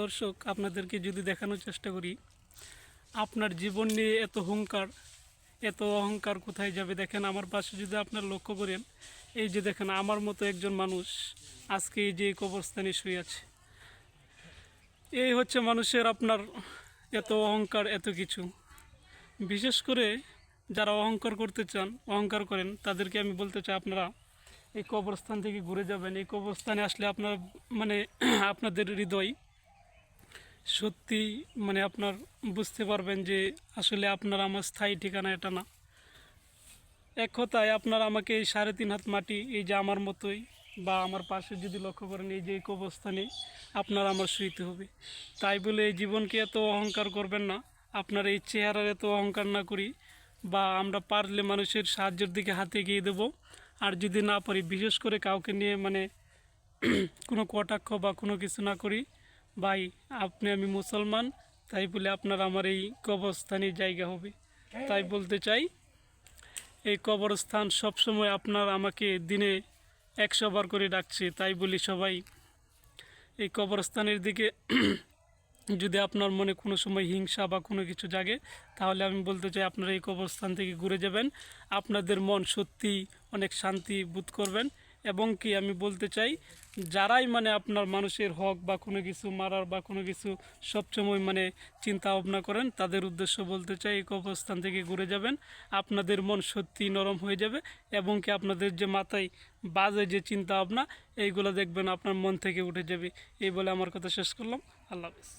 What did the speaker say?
দর্শক, আপনাদেরকে যদি দেখানোর চেষ্টা করি, আপনার জীবন নিয়ে এত অহংকার কোথায় যাবে? দেখেন আমার পাশে যদি আপনার লক্ষ্য করেন, এই যে দেখেন আমার মতো একজন মানুষ আজকে এই যে এই কবরস্থানে শুয়ে আছে। এই হচ্ছে মানুষের আপনার এত অহংকার, এত কিছু। বিশেষ করে যারা অহংকার করতে চান, অহংকার করেন, তাদেরকে আমি বলতে চাই আপনারা এই কবরস্থান থেকে ঘুরে যাবেন। এই কবরস্থানে আসলে আপনার মানে আপনাদের হৃদয় সত্যি আপনার বুঝতে পারবেন যে আসলে আপনার আমার স্থায়ী ঠিকানা এটা না। এক কথায় আপনার আমাকে এই 3.5 হাত মাটি, এই যে আমার মতোই বা আমার পাশে যদি লক্ষ্য করেন, এই যে এই কবরস্থানে আপনার আমার শুইতে হবে। তাই বলে এই জীবনকে এত অহংকার করবেন না, আপনার এই চেহারার এত অহংকার না করি। বা আমরা পারলে মানুষের সাহায্যের দিকে হাতে এগিয়ে দেব, আর যদি না পারি, বিশেষ করে কাউকে নিয়ে কোনো কটাক্ষ বা কোনো কিছু না করি। ভাই, আপনি আমি মুসলমান, তাই বলে আপনার আমার এই কবরস্থানই জায়গা হবে। তাই বলতে চাই, এই কবরস্থান সবসময় আপনার আমাকে দিনে 100 বার করে ডাকছে। তাই বলি সবাই এই কবরস্থানের দিকে যদি আপনার মনে কোনো সময় হিংসা বা কোনো কিছু জাগে, তাহলে আমি বলতে চাই আপনারা এই কবরস্থান থেকে ঘুরে যাবেন। আপনাদের মন সত্যি অনেক শান্তি বোধ করবেন। এবং কি আমি বলতে চাই, যারাই আপনার মানুষের হক বা কোনো কিছু মারার বা কোনো কিছু সবসময় চিন্তা ভাবনা করেন, তাদের উদ্দেশ্য বলতে চাই এই কবরস্থান থেকে ঘুরে যাবেন। আপনাদের মন সত্যি নরম হয়ে যাবে। এবং কি আপনাদের যে মাথায় বাজে যে চিন্তা ভাবনা, এইগুলো দেখবেন আপনার মন থেকে উঠে যাবে। এই বলে আমার কথা শেষ করলাম। আল্লাহ হাফেজ।